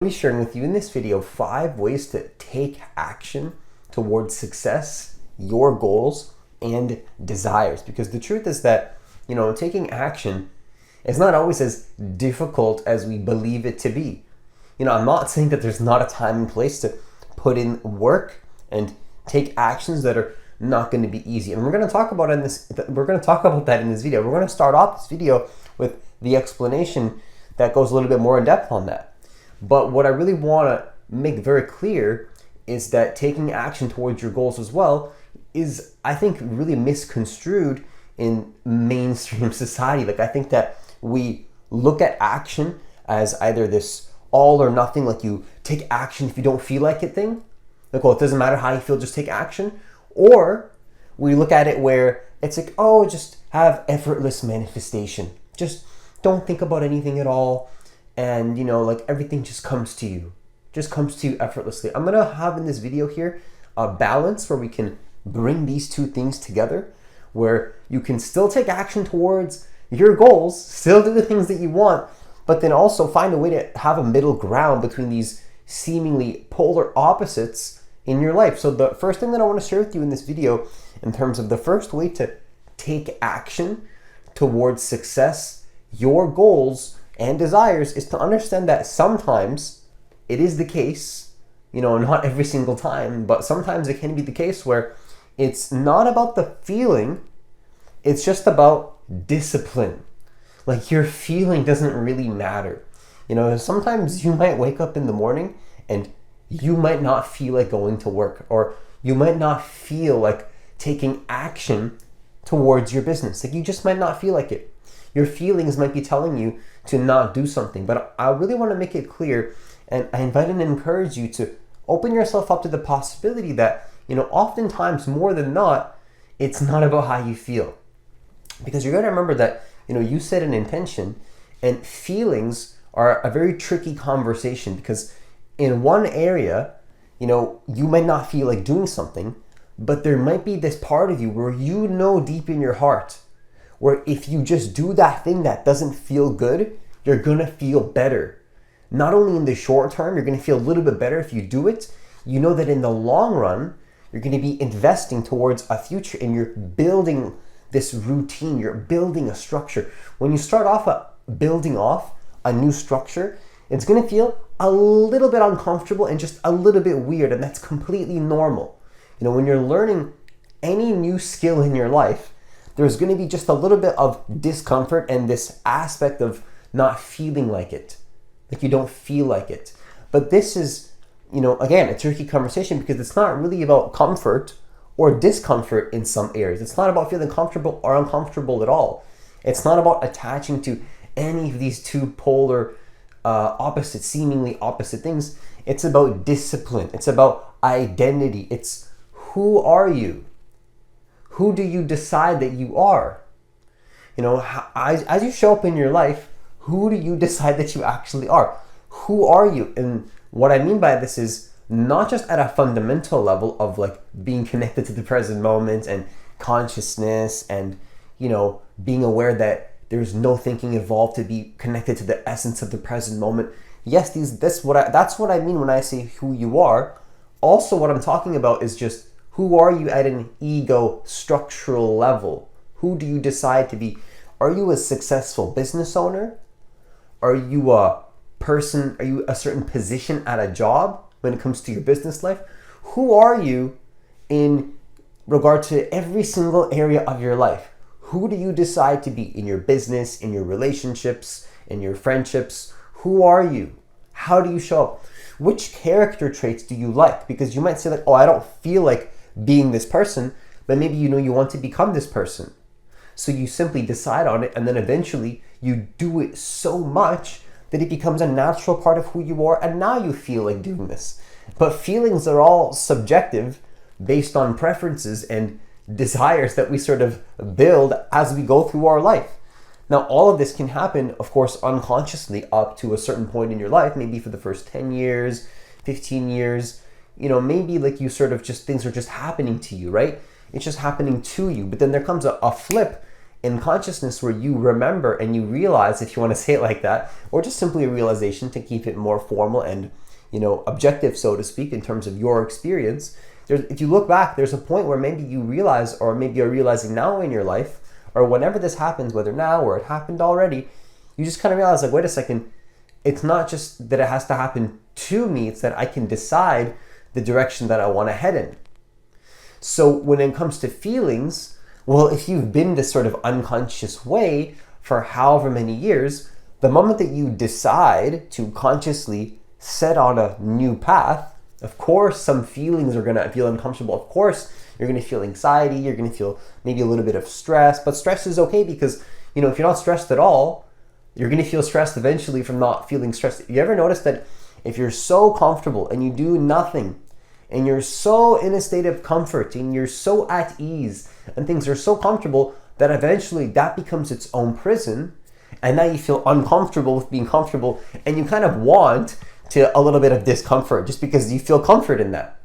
Be sharing with you in this video 5 ways to take action towards success, your goals, and desires. Because the truth is that, taking action is not always as difficult as we believe it to be. I'm not saying that there's not a time and place to put in work and take actions that are not going to be easy. And we're going to talk about that in this video. We're going to start off this video with the explanation that goes a little bit more in depth on that. But what I really want to make very clear is that taking action towards your goals as well is, I think, really misconstrued in mainstream society. I think that we look at action as either this all or nothing, like you take action if you don't feel like it thing. It doesn't matter how you feel, just take action. Or we look at it where it's like, oh, just have effortless manifestation. Just don't think about anything at all. And everything just comes to you effortlessly. I'm gonna have in this video here a balance where we can bring these two things together, where you can still take action towards your goals, still do the things that you want, but then also find a way to have a middle ground between these seemingly polar opposites in your life. So the first thing that I want to share with you in this video, in terms of the first way to take action towards success, your goals, and desires, is to understand that sometimes it is the case, not every single time, but sometimes it can be the case where it's not about the feeling, it's just about discipline. Your feeling doesn't really matter. Sometimes you might wake up in the morning and you might not feel like going to work, or you might not feel like taking action towards your business. You just might not feel like it. Your feelings might be telling you to not do something, but I really want to make it clear, and I invite and encourage you to open yourself up to the possibility that, oftentimes more than not, it's not about how you feel. Because you're going to remember that, you set an intention, and feelings are a very tricky conversation, because in one area, you might not feel like doing something, but there might be this part of you where deep in your heart, where if you just do that thing that doesn't feel good, you're gonna feel better. Not only in the short term, you're gonna feel a little bit better if you do it. You know that in the long run, you're gonna be investing towards a future, and you're building this routine, you're building a structure. When you start off building off a new structure, it's gonna feel a little bit uncomfortable and just a little bit weird, and that's completely normal. When you're learning any new skill in your life, there's going to be just a little bit of discomfort and this aspect of not feeling like it. You don't feel like it. But this is, again, a tricky conversation, because it's not really about comfort or discomfort in some areas. It's not about feeling comfortable or uncomfortable at all. It's not about attaching to any of these two polar seemingly opposite things. It's about discipline. It's about identity. It's who are you? Who do you decide that you are? As you show up in your life, who do you decide that you actually are? Who are you? And what I mean by this is not just at a fundamental level of being connected to the present moment and consciousness and, being aware that there's no thinking involved to be connected to the essence of the present moment. Yes, that's what I mean when I say who you are. Also, what I'm talking about is just, who are you at an ego structural level? Who do you decide to be? Are you a successful business owner? Are you a person? Are you a certain position at a job when it comes to your business life? Who are you in regard to every single area of your life? Who do you decide to be in your business, in your relationships, in your friendships? Who are you? How do you show up? Which character traits do you like? Because you might say oh, I don't feel like being this person, but maybe you want to become this person. So you simply decide on it, and then eventually you do it so much that it becomes a natural part of who you are, and now you feel like doing this. But feelings are all subjective, based on preferences and desires that we sort of build as we go through our life. Now, all of this can happen, of course, unconsciously up to a certain point in your life, maybe for the first 10 years, 15 years, maybe you sort of just, things are just happening to you, right? It's just happening to you. But then there comes a flip in consciousness where you remember and you realize, if you want to say it like that, or just simply a realization to keep it more formal and, objective, so to speak, in terms of your experience. If you look back, there's a point where maybe you realize, or maybe you're realizing now in your life, or whenever this happens, whether now or it happened already, you just kind of realize, like, wait a second, it's not just that it has to happen to me, it's that I can decide the direction that I want to head in. So when it comes to feelings, well, if you've been this sort of unconscious way for however many years, the moment that you decide to consciously set on a new path, of course, some feelings are going to feel uncomfortable. Of course, you're going to feel anxiety. You're going to feel maybe a little bit of stress. But stress is okay because, if you're not stressed at all, you're going to feel stressed eventually from not feeling stressed. You ever notice that if you're so comfortable and you do nothing, and you're so in a state of comfort, and you're so at ease, and things are so comfortable, that eventually that becomes its own prison, and now you feel uncomfortable with being comfortable, and you kind of want to a little bit of discomfort just because you feel comfort in that.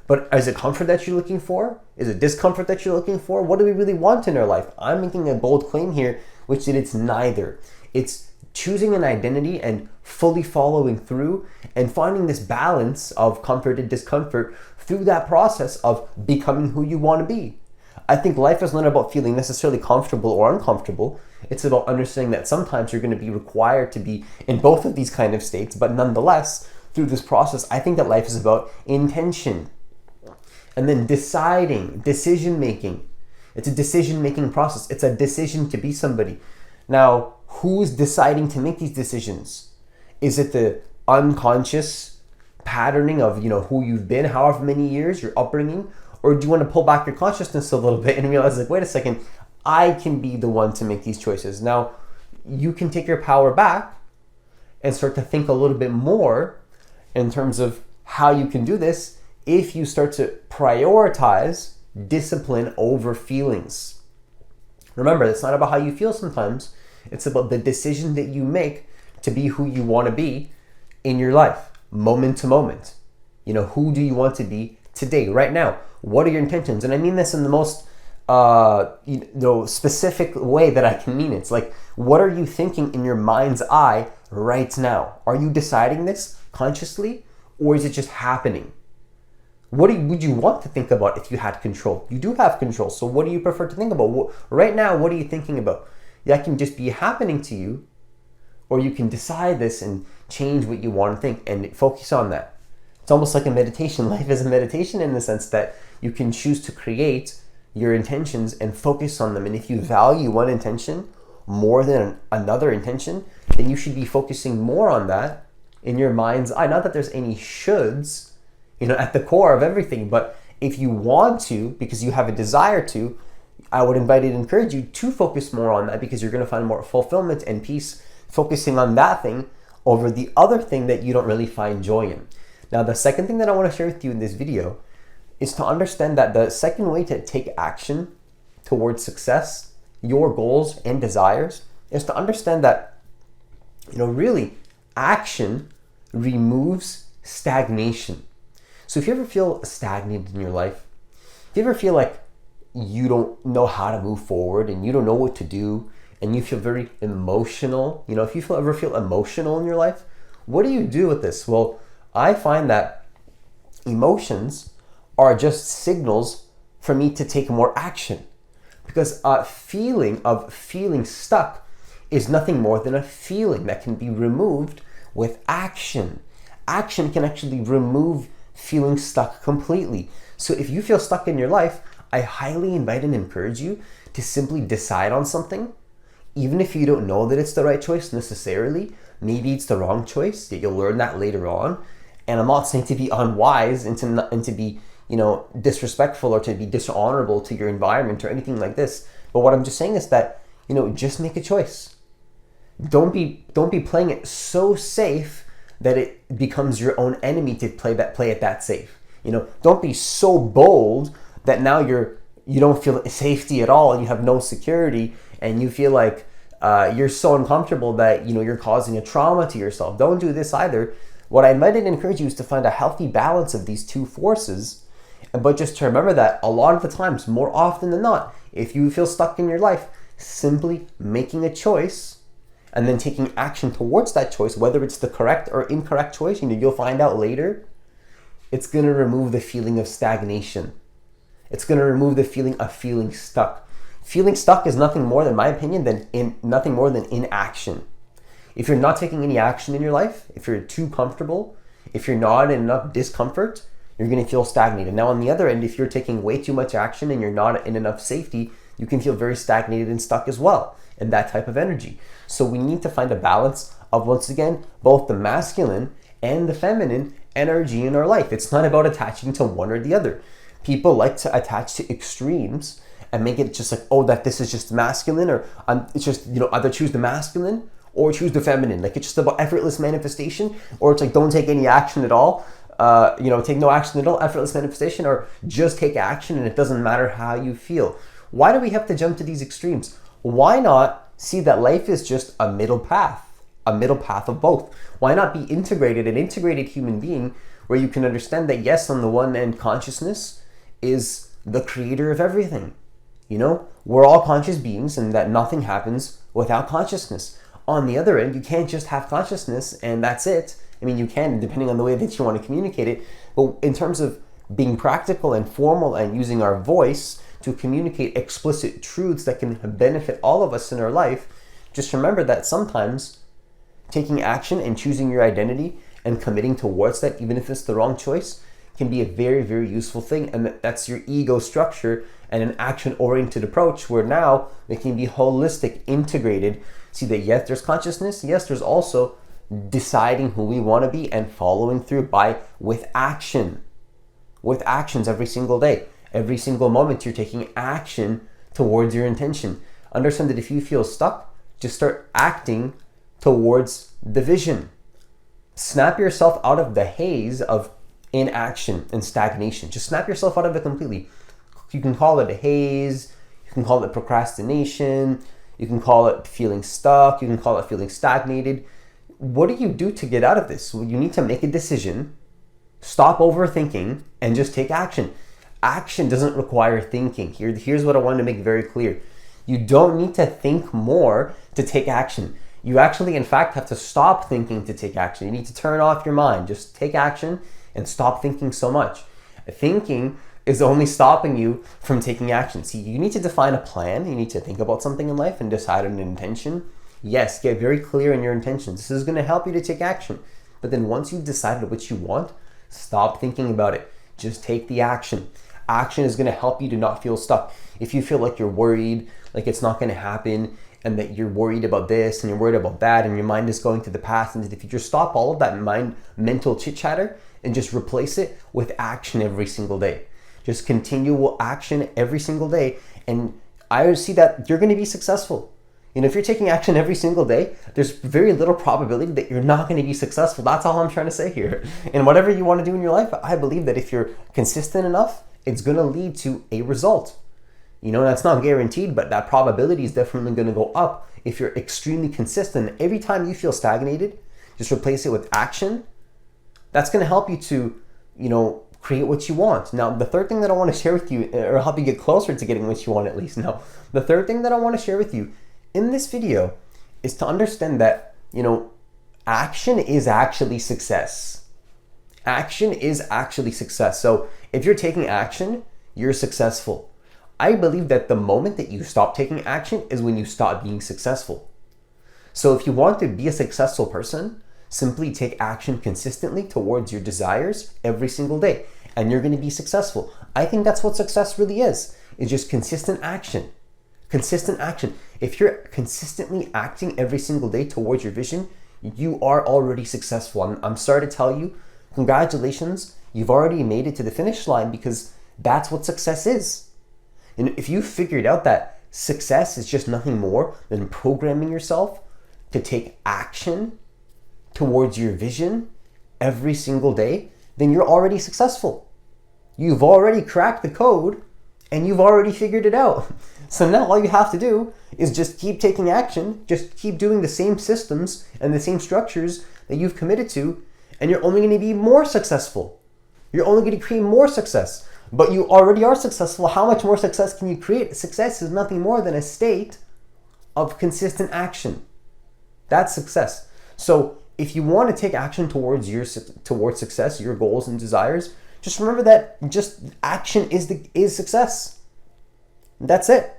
But is it comfort that you're looking for? Is it discomfort that you're looking for? What do we really want in our life? I'm making a bold claim here, which is it's neither. It's choosing an identity and fully following through and finding this balance of comfort and discomfort through that process of becoming who you want to be. I think life is not about feeling necessarily comfortable or uncomfortable. It's about understanding that sometimes you're going to be required to be in both of these kind of states, but nonetheless, through this process, I think that life is about intention. And then decision making. It's a decision-making process. It's a decision to be somebody. Now, who's deciding to make these decisions? Is it the unconscious patterning of, who you've been, however many years, your upbringing? Or do you want to pull back your consciousness a little bit and realize, like, wait a second, I can be the one to make these choices. Now, you can take your power back and start to think a little bit more in terms of how you can do this if you start to prioritize discipline over feelings. Remember, it's not about how you feel sometimes. It's about the decision that you make to be who you want to be in your life, moment to moment. Who do you want to be today, right now? What are your intentions? And I mean this in the most specific way that I can mean it. It's like, what are you thinking in your mind's eye right now? Are you deciding this consciously, or is it just happening? What would you want to think about if you had control? You do have control, so what do you prefer to think about? Right now, what are you thinking about? That can just be happening to you, or you can decide this and change what you want to think and focus on that. It's almost like a meditation. Life is a meditation in the sense that you can choose to create your intentions and focus on them. And if you value one intention more than another intention, then you should be focusing more on that in your mind's eye. Not that there's any shoulds, at the core of everything, but if you want to, because you have a desire to, I would invite and encourage you to focus more on that, because you're going to find more fulfillment and peace focusing on that thing over the other thing that you don't really find joy in. Now, the second thing that I want to share with you in this video is to understand that the second way to take action towards success, your goals and desires, is to understand that, really action removes stagnation. So if you ever feel stagnated in your life, if you ever feel like you don't know how to move forward and you don't know what to do, and you feel very emotional, if you ever feel emotional in your life, what do you do with this? Well, I find that emotions are just signals for me to take more action, because a feeling of feeling stuck is nothing more than a feeling that can be removed with action. Action can actually remove feeling stuck completely. So if you feel stuck in your life, I highly invite and encourage you to simply decide on something, even if you don't know that it's the right choice necessarily. Maybe it's the wrong choice. You'll learn that later on. And I'm not saying to be unwise and to be, disrespectful or to be dishonorable to your environment or anything like this. But what I'm just saying is that, just make a choice. Don't be playing it so safe that it becomes your own enemy to play it that safe. Don't be so bold that now you don't feel safety at all and you have no security and you feel like you're so uncomfortable that you're causing a trauma to yourself. Don't do this either. What I might encourage you is to find a healthy balance of these two forces, but just to remember that a lot of the times, more often than not, if you feel stuck in your life, simply making a choice and then taking action towards that choice, whether it's the correct or incorrect choice, you'll find out later, it's going to remove the feeling of stagnation. It's going to remove the feeling of feeling stuck. Feeling stuck is nothing more, in my opinion, nothing more than inaction. If you're not taking any action in your life, if you're too comfortable, if you're not in enough discomfort, you're going to feel stagnated. Now, on the other end, if you're taking way too much action and you're not in enough safety, you can feel very stagnated and stuck as well in that type of energy. So we need to find a balance of, once again, both the masculine and the feminine energy in our life. It's not about attaching to one or the other. People like to attach to extremes and make it just like, oh, that this is just masculine, or it's just, either choose the masculine or choose the feminine. Like, it's just about effortless manifestation, or it's like, don't take any action at all. Take no action at all, effortless manifestation, or just take action and it doesn't matter how you feel. Why do we have to jump to these extremes? Why not see that life is just a middle path of both? Why not be an integrated human being where you can understand that, yes, on the one end, consciousness is the creator of everything. We're all conscious beings, and that nothing happens without consciousness. On the other end, you can't just have consciousness and that's it. I mean, you can, depending on the way that you want to communicate it. But in terms of being practical and formal and using our voice to communicate explicit truths that can benefit all of us in our life, just remember that sometimes taking action and choosing your identity and committing towards that, even if it's the wrong choice, can be a very, very useful thing. And that's your ego structure and an action-oriented approach where now it can be holistic, integrated. See that, yes, there's consciousness. Yes, there's also deciding who we want to be and following through with actions every single day. Every single moment you're taking action towards your intention. Understand that if you feel stuck, just start acting towards the vision. Snap yourself out of the haze of inaction and stagnation. Just snap yourself out of it completely. You can call it a haze, you can call it procrastination, you can call it feeling stuck, you can call it feeling stagnated. What do you do to get out of this? Well, you need to make a decision, stop overthinking, and just take action. Action doesn't require thinking. Here's what I want to make very clear. You don't need to think more to take action. You actually, in fact, have to stop thinking to take action. You need to turn off your mind. Just take action and stop thinking so much. Thinking is only stopping you from taking action. See, you need to define a plan. You need to think about something in life and decide on an intention. Yes, get very clear in your intentions. This is going to help you to take action. But then once you've decided what you want, stop thinking about it. Just take the action. Action is going to help you to not feel stuck. If you feel like you're worried, like it's not going to happen, and that you're worried about this and you're worried about that, and your mind is going to the past and to the future, stop all of that mental chit-chatter and just replace it with action every single day. Just continual action every single day. And I see that you're going to be successful. If you're taking action every single day, there's very little probability that you're not going to be successful. That's all I'm trying to say here. And whatever you want to do in your life, I believe that if you're consistent enough, it's going to lead to a result. That's not guaranteed, but that probability is definitely going to go up if you're extremely consistent. Every time you feel stagnated, just replace it with action. That's going to help you to, create what you want. Now, the third thing that I want to share with you, or help you get closer to getting what you want at least. Now, the third thing that I want to share with you in this video is to understand that, action is actually success. Action is actually success. So if you're taking action, you're successful. I believe that the moment that you stop taking action is when you stop being successful. So if you want to be a successful person, simply take action consistently towards your desires every single day, and you're going to be successful. I think that's what success really is. It's just consistent action. Consistent action. If you're consistently acting every single day towards your vision, you are already successful. I'm sorry to tell you, congratulations, you've already made it to the finish line, because that's what success is. And if you figured out that success is just nothing more than programming yourself to take action towards your vision every single day, then you're already successful. You've already cracked the code and you've already figured it out. So now all you have to do is just keep taking action, just keep doing the same systems and the same structures that you've committed to, and you're only going to be more successful. You're only going to create more success. But you already are successful. How much more success can you create? Success is nothing more than a state of consistent action. That's success. So if you want to take action towards success, your goals and desires, just remember that just action is success. That's it.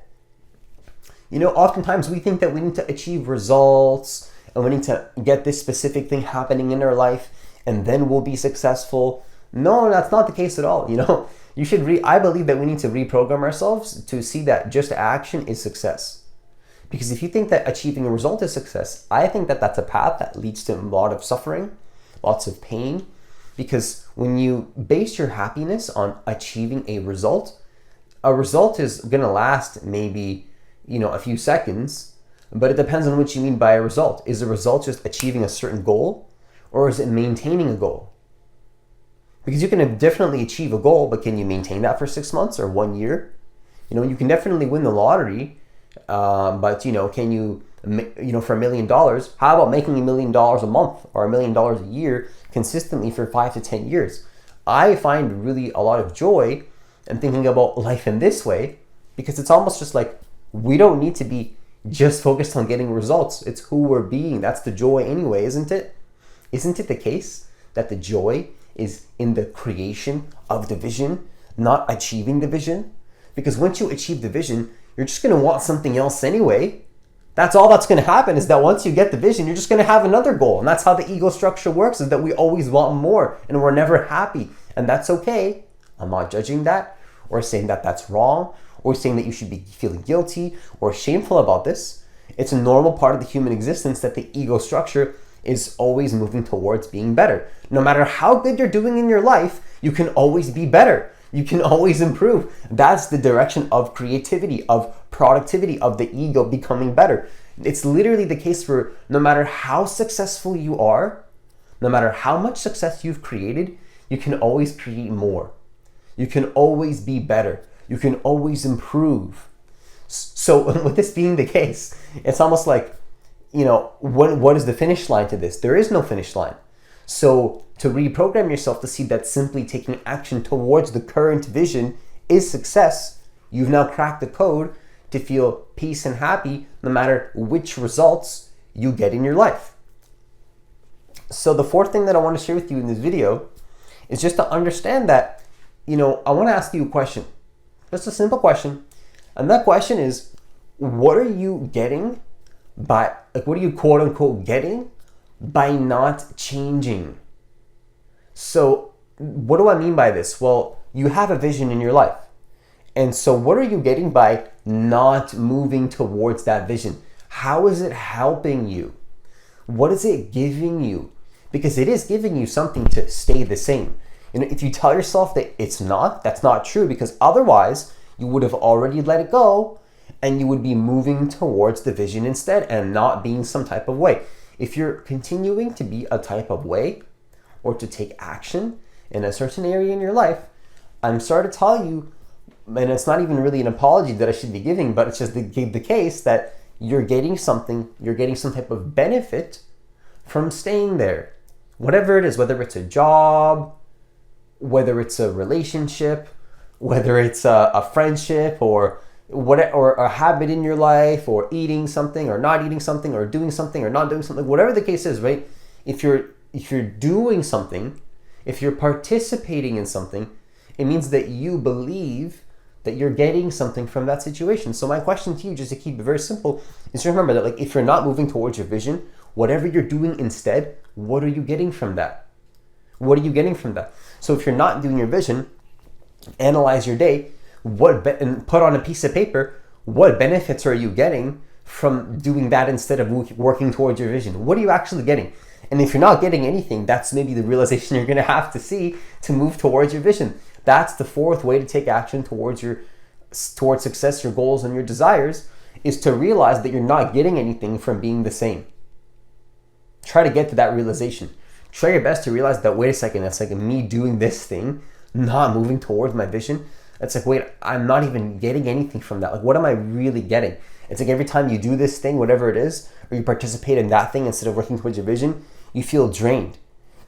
Oftentimes we think that we need to achieve results and we need to get this specific thing happening in our life and then we'll be successful. No, that's not the case at all. I believe that we need to reprogram ourselves to see that just action is success. Because if you think that achieving a result is success, I think that that's a path that leads to a lot of suffering, lots of pain. Because when you base your happiness on achieving a result is going to last maybe, a few seconds, but it depends on what you mean by a result. Is a result just achieving a certain goal, or is it maintaining a goal? Because you can definitely achieve a goal, but can you maintain that for 6 months or 1 year? You can definitely win the lottery, but can you, for $1 million, how about making $1 million a month or $1 million a year consistently for 5 to 10 years? I find really a lot of joy in thinking about life in this way, because it's almost just like we don't need to be just focused on getting results. It's who we're being. That's the joy anyway, isn't it? Isn't it the case that the joy is in the creation of the vision, not achieving the vision? Because once you achieve the vision, you're just going to want something else anyway. That's all that's going to happen, is that once you get the vision, you're just going to have another goal. And that's how the ego structure works, is that we always want more and we're never happy. And that's okay. I'm not judging that or saying that that's wrong or saying that you should be feeling guilty or shameful about this. It's a normal part of the human existence that the ego structure is always moving towards being better. No matter how good you're doing in your life, you can always be better. You can always improve. That's the direction of creativity, of productivity, of the ego becoming better. It's literally the case for no matter how successful you are, no matter how much success you've created, you can always create more. You can always be better. You can always improve. So with this being the case, it's almost like, what is the finish line to this? There is no finish line. So to reprogram yourself to see that simply taking action towards the current vision is success, you've now cracked the code to feel peace and happy no matter which results you get in your life. So the fourth thing that I want to share with you in this video is just to understand that, I want to ask you a question. Just a simple question. And that question is, what are you getting what are you quote unquote getting by not changing? So what do I mean by this? Well, you have a vision in your life. And so what are you getting by not moving towards that vision? How is it helping you? What is it giving you? Because it is giving you something to stay the same. If you tell yourself that it's not, that's not true, because otherwise you would have already let it go and you would be moving towards the vision instead and not being some type of way. If you're continuing to be a type of way or to take action in a certain area in your life, I'm sorry to tell you, and it's not even really an apology that I should be giving, but it's just the case that you're getting some type of benefit from staying there. Whatever it is, whether it's a job, whether it's a relationship, whether it's a friendship or a habit in your life, or eating something or not eating something, or doing something or not doing something, whatever the case is, right? If you're doing something, if you're participating in something, it means that you believe that you're getting something from that situation. So my question to you, just to keep it very simple, is to remember that if you're not moving towards your vision, whatever you're doing instead, what are you getting from that? What are you getting from that? So if you're not doing your vision, analyze your day, and put on a piece of paper, what benefits are you getting from doing that instead of working towards your vision? What are you actually getting? And if you're not getting anything, that's maybe the realization you're going to have to see to move towards your vision. That's the fourth way to take action towards success, your goals, and your desires, is to realize that you're not getting anything from being the same. Try to get to that realization. Try your best to realize that, wait a second, that's like me doing this thing, not moving towards my vision. It's like, wait, I'm not even getting anything from that. What am I really getting? It's like every time you do this thing, whatever it is, or you participate in that thing instead of working towards your vision, you feel drained.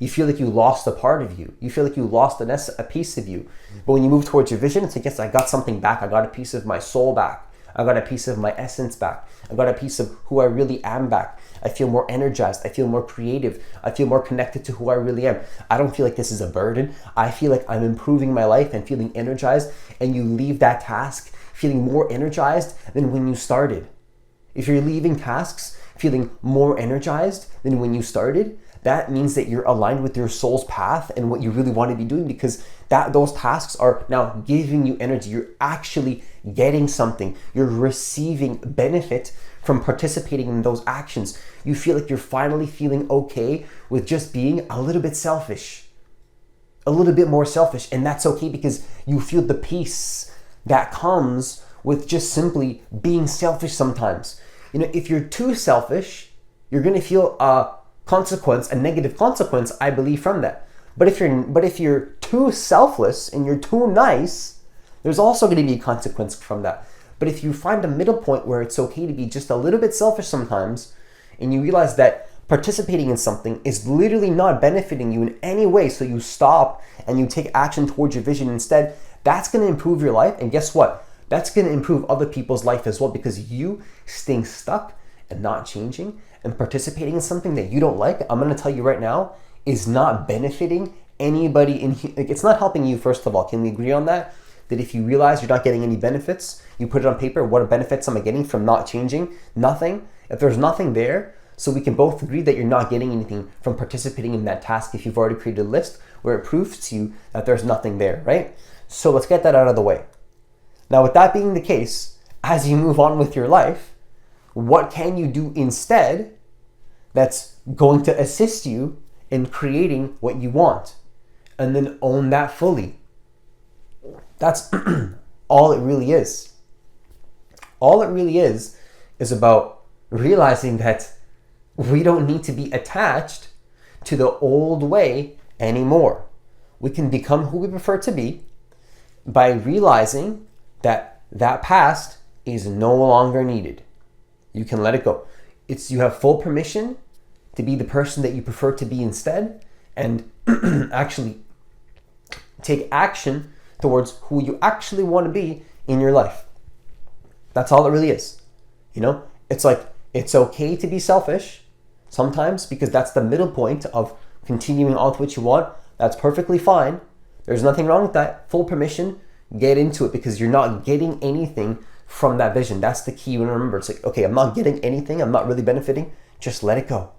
You feel like you lost a part of you. You feel like you lost a piece of you. But when you move towards your vision, it's like, yes, I got something back. I got a piece of my soul back. I got a piece of my essence back. I got a piece of who I really am back. I feel more energized. I feel more creative. I feel more connected to who I really am. I don't feel like this is a burden. I feel like I'm improving my life and feeling energized, and you leave that task feeling more energized than when you started. If you're leaving tasks feeling more energized than when you started, that means that you're aligned with your soul's path and what you really want to be doing, because those tasks are now giving you energy. You're actually getting something. You're receiving benefit from participating in those actions. You feel like you're finally feeling okay with just being a little bit selfish, a little bit more selfish. And that's okay, because you feel the peace that comes with just simply being selfish sometimes. If you're too selfish, you're going to feel a negative consequence, I believe, from that. But if you're too selfless and you're too nice, there's also going to be a consequence from that. But if you find a middle point where it's okay to be just a little bit selfish sometimes, and you realize that participating in something is literally not benefiting you in any way, so you stop and you take action towards your vision instead, that's going to improve your life. And guess what? That's going to improve other people's life as well, because you staying stuck and not changing and participating in something that you don't like, I'm going to tell you right now, is not benefiting anybody it's not helping you. First of all, can we agree on that? That if you realize you're not getting any benefits, you put it on paper, what benefits am I getting from not changing? Nothing. If there's nothing there, so we can both agree that you're not getting anything from participating in that task if you've already created a list where it proves to you that there's nothing there, right? So let's get that out of the way. Now, with that being the case, as you move on with your life, what can you do instead that's going to assist you in creating what you want? And then own that fully. That's all it really is. All it really is about realizing that we don't need to be attached to the old way anymore. We can become who we prefer to be by realizing that that past is no longer needed. You can let it go. You have full permission to be the person that you prefer to be instead, and actually take action towards who you actually want to be in your life. That's all it really is. It's like, it's okay to be selfish sometimes, because that's the middle point of continuing on to what you want. That's perfectly fine. There's nothing wrong with that. Full permission. Get into it, because you're not getting anything from that vision. That's the key. Remember, it's like, okay, I'm not getting anything. I'm not really benefiting. Just let it go.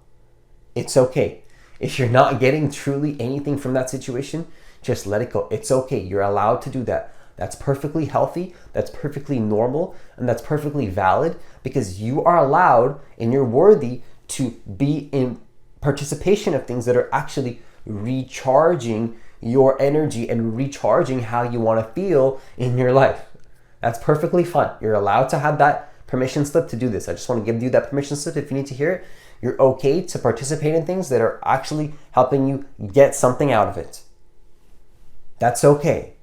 It's okay. If you're not getting truly anything from that situation, just let it go. It's okay. You're allowed to do that. That's perfectly healthy. That's perfectly normal. And that's perfectly valid, because you are allowed and you're worthy to be in participation of things that are actually recharging your energy and recharging how you want to feel in your life. That's perfectly fine. You're allowed to have that permission slip to do this. I just want to give you that permission slip if you need to hear it. You're okay to participate in things that are actually helping you get something out of it. That's okay.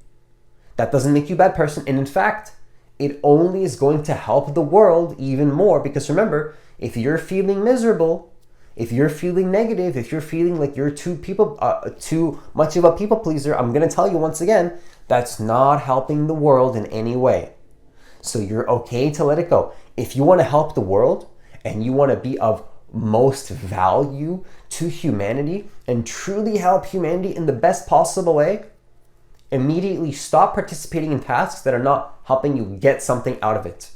That doesn't make you a bad person. And in fact, it only is going to help the world even more, because remember, if you're feeling miserable, if you're feeling negative, if you're feeling like you're too much of a people pleaser, I'm going to tell you once again, that's not helping the world in any way. So you're okay to let it go. If you want to help the world and you want to be of most value to humanity and truly help humanity in the best possible way, immediately stop participating in tasks that are not helping you get something out of it.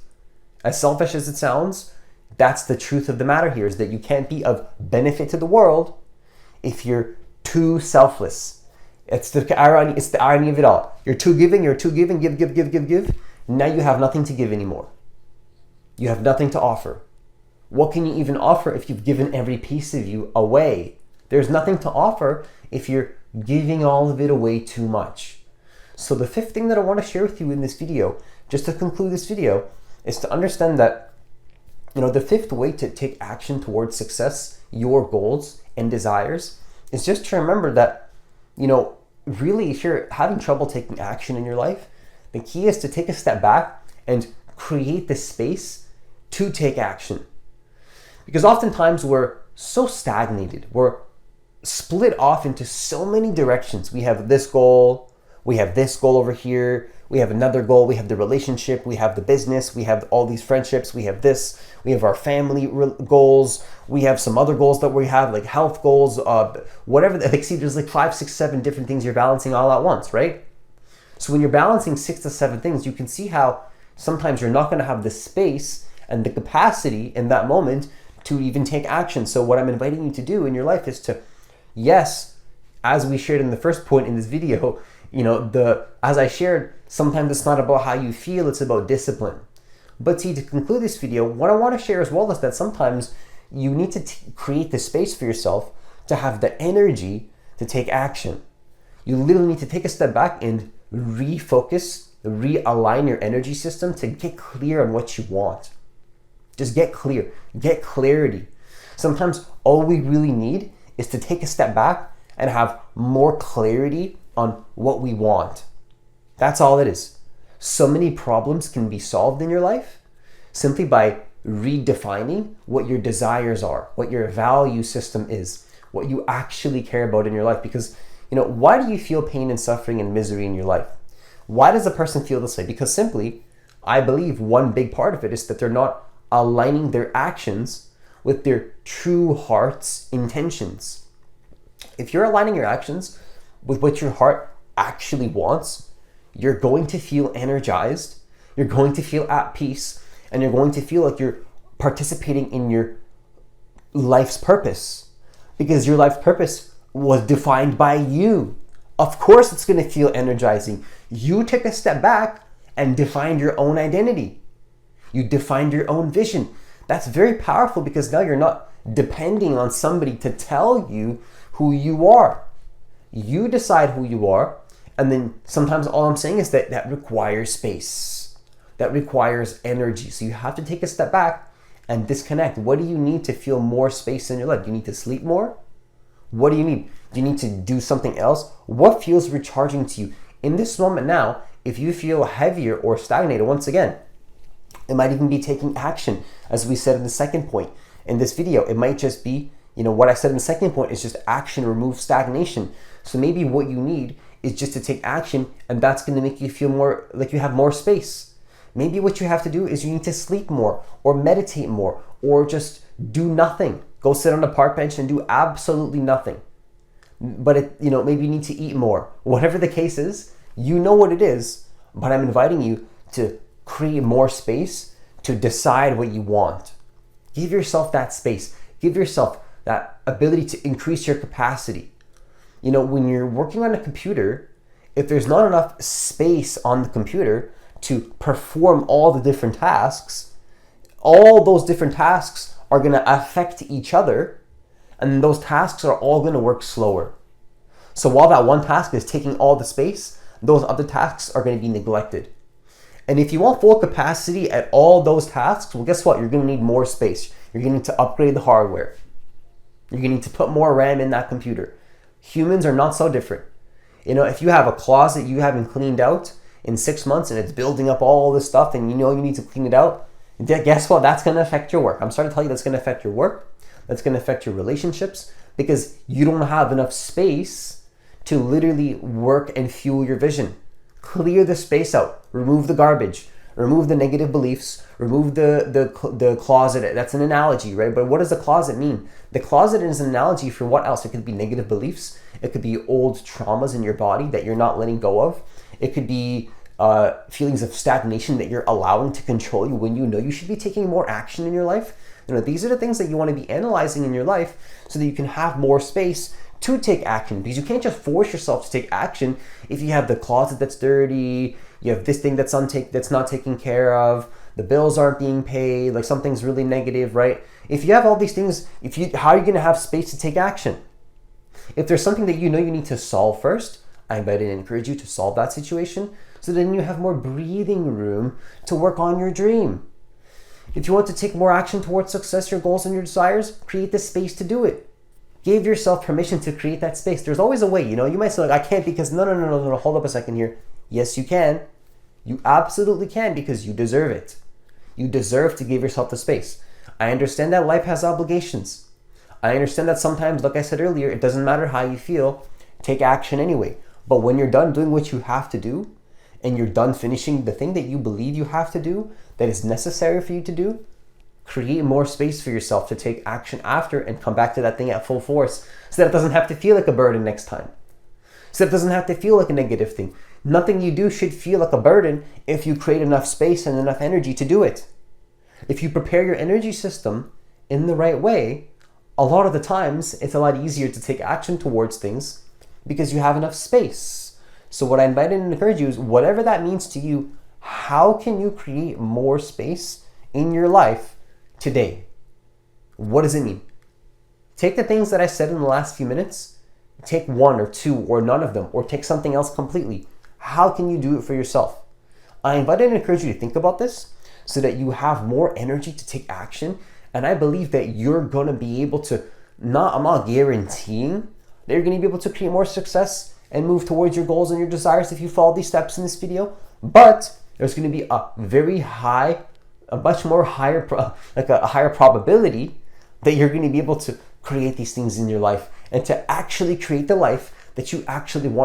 As selfish as it sounds, that's the truth of the matter here, is that you can't be of benefit to the world if you're too selfless. It's the irony of it all. You're too giving, give. Now you have nothing to give anymore. You have nothing to offer. What can you even offer if you've given every piece of you away? There's nothing to offer if you're giving all of it away too much. So the fifth thing that I want to share with you in this video, just to conclude this video, is to understand that the fifth way to take action towards success, your goals and desires, is just to remember that, really, if you're having trouble taking action in your life, the key is to take a step back and create the space to take action. Because oftentimes we're so stagnated, we're split off into so many directions. We have this goal over here, We have another goal. We have the relationship. We have the business. We have all these friendships. We have this. We have our family goals. We have some other goals that we have, like health goals, whatever. Like, see, there's like 5, 6, 7 different things you're balancing all at once, right? So when you're balancing 6 to 7 things, you can see how sometimes you're not going to have the space and the capacity in that moment to even take action. So what I'm inviting you to do in your life is to, yes, as we shared in the first point in this video, as I shared, sometimes it's not about how you feel, it's about discipline. But see, to conclude this video, what I want to share as well is that sometimes you need to create the space for yourself to have the energy to take action. You literally need to take a step back and refocus, realign your energy system to get clear on what you want. Just get clear, get clarity. Sometimes all we really need is to take a step back and have more clarity on what we want. That's all it is. So many problems can be solved in your life simply by redefining what your desires are, what your value system is, what you actually care about in your life. Because, why do you feel pain and suffering and misery in your life? Why does a person feel this way? Because simply, I believe one big part of it is that they're not aligning their actions with their true heart's intentions. If you're aligning your actions with what your heart actually wants, you're going to feel energized, you're going to feel at peace, and you're going to feel like you're participating in your life's purpose, because your life's purpose was defined by you. Of course it's going to feel energizing. You took a step back and defined your own identity. You defined your own vision. That's very powerful, because now you're not depending on somebody to tell you who you are. You decide who you are, and then sometimes all I'm saying is that requires space. That requires energy. So you have to take a step back and disconnect. What do you need to feel more space in your life? Do you need to sleep more? What do you need? Do you need to do something else? What feels recharging to you? In this moment now, if you feel heavier or stagnated, once again, it might even be taking action. As we said in the second point in this video, it might just be, what I said in the second point is just action, remove stagnation. So maybe what you need is just to take action, and that's going to make you feel more like you have more space. Maybe what you have to do is you need to sleep more, or meditate more, or just do nothing. Go sit on a park bench and do absolutely nothing. But maybe you need to eat more. Whatever the case is, you know what it is, but I'm inviting you to create more space to decide what you want. Give yourself that space. Give yourself that ability to increase your capacity. When you're working on a computer, if there's not enough space on the computer to perform all the different tasks, all those different tasks are going to affect each other, and those tasks are all going to work slower. So while that one task is taking all the space, those other tasks are going to be neglected. And if you want full capacity at all those tasks, well, guess what? You're going to need more space. You're going to need to upgrade the hardware. You're going to need to put more RAM in that computer. Humans are not so different. If you have a closet you haven't cleaned out in 6 months and it's building up all this stuff and you need to clean it out, guess what? That's going to affect your work. I'm sorry to tell you, that's going to affect your work. That's going to affect your relationships, because you don't have enough space to literally work and fuel your vision. Clear the space out. Remove the garbage. Remove the negative beliefs. Remove the closet. That's an analogy, right? But what does the closet mean? The closet is an analogy for what else? It could be negative beliefs. It could be old traumas in your body that you're not letting go of. It could be feelings of stagnation that you're allowing to control you when you know you should be taking more action in your life. These are the things that you want to be analyzing in your life so that you can have more space to take action, because you can't just force yourself to take action if you have the closet that's dirty, you have this thing that's not taken care of, the bills aren't being paid, like something's really negative, right? If you have all these things, how are you going to have space to take action? If there's something that you need to solve first, I invite and encourage you to solve that situation, so then you have more breathing room to work on your dream. If you want to take more action towards success, your goals, and your desires, create the space to do it. Give yourself permission to create that space. There's always a way. You might say, I can't because no, hold up a second here. Yes, you can. You absolutely can, because you deserve it. You deserve to give yourself the space. I understand that life has obligations. I understand that sometimes, like I said earlier, it doesn't matter how you feel, take action anyway. But when you're done doing what you have to do, and you're done finishing the thing that you believe you have to do, that is necessary for you to do, create more space for yourself to take action after and come back to that thing at full force so that it doesn't have to feel like a burden next time. So that it doesn't have to feel like a negative thing. Nothing you do should feel like a burden if you create enough space and enough energy to do it. If you prepare your energy system in the right way, a lot of the times it's a lot easier to take action towards things because you have enough space. So what I invite and encourage you is, whatever that means to you, how can you create more space in your life today? What does it mean? Take the things that I said in the last few minutes, take one or two or none of them, or take something else completely. How can you do it for yourself? I invite and encourage you to think about this so that you have more energy to take action. And I believe that you're going to be able to, I'm not guaranteeing that you're going to be able to create more success and move towards your goals and your desires if you follow these steps in this video. But there's going to be a very high, a higher probability that you're going to be able to create these things in your life and to actually create the life that you actually want.